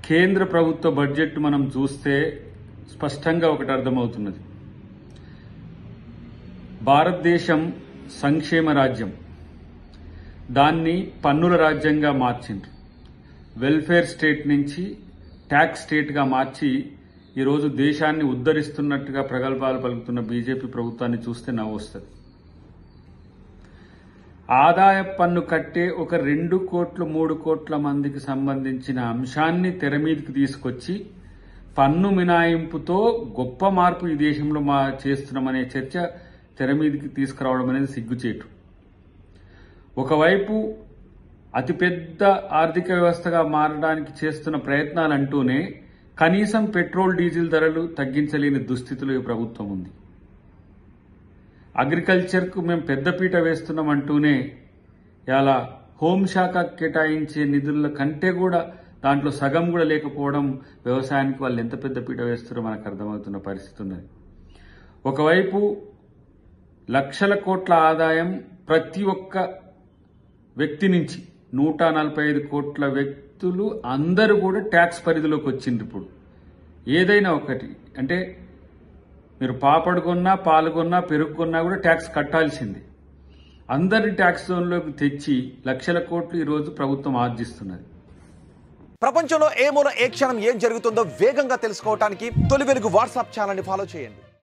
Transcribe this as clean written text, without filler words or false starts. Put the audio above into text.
కేంద్ర ప్రభుత్వ బడ్జెట్ మనం చూస్తే స్పష్టంగా ఒకటి అర్థమవుతున్నది. భారతదేశం సంక్షేమ రాజ్యం, దాన్ని పన్నుల రాజ్యంగా మార్చిండ్రు. వెల్ఫేర్ స్టేట్ నుంచి ట్యాక్స్ స్టేట్గా మార్చి ఈరోజు దేశాన్ని ఉద్ధరిస్తున్నట్టుగా ప్రగల్భాలు పలుకుతున్న బీజేపీ ప్రభుత్వాన్ని చూస్తే నవ్వు వస్తుంది. ఆదాయ పన్ను కట్టే ఒక 2 కోట్లు 3 కోట్ల మందికి సంబంధించిన అంశాన్ని తెర మీదకి తీసుకొచ్చి పన్ను మినాయింపుతో గొప్ప మార్పు ఈ దేశంలో చేస్తున్నామనే చర్చ తెర మీదకి తీసుకురావడం అనేది సిగ్గుచేటు. ఒకవైపు అతిపెద్ద ఆర్థిక వ్యవస్థగా మారడానికి చేస్తున్న ప్రయత్నాలు అంటూనే కనీసం పెట్రోల్ డీజిల్ ధరలు తగ్గించలేని దుస్థితిలో ఈ ప్రభుత్వం ఉంది. అగ్రికల్చర్కు మేము పెద్దపీట వేస్తున్నామంటూనే ఇలా హోంశాఖ కేటాయించే నిధుల కంటే కూడా దాంట్లో సగం కూడా లేకపోవడం వ్యవసాయానికి వాళ్ళు ఎంత పెద్దపీట వేస్తారో మనకు అర్థమవుతున్న పరిస్థితి ఉన్నది. ఒకవైపు లక్షల కోట్ల ఆదాయం ప్రతి ఒక్క వ్యక్తి నుంచి 145 కోట్ల వ్యక్తులు అందరూ కూడా ట్యాక్స్ పరిధిలోకి వచ్చింది. ఇప్పుడు ఏదైనా ఒకటి అంటే మీరు పాపడు కొన్నా, పాలు కొన్నా, పెరుగు కొన్నా కూడా ట్యాక్స్ కట్టాల్సింది. అందరిని ట్యాక్స్ జోన్లోకి తెచ్చి లక్షల కోట్లు ఈరోజు ప్రభుత్వం ఆర్జిస్తున్నది. ప్రపంచంలో ఏ మూల ఏ క్షణం ఏం జరుగుతుందో వేగంగా తెలుసుకోవడానికి తొలి వెలుగు వాట్సాప్ ఛానల్ని ఫాలో చేయండి.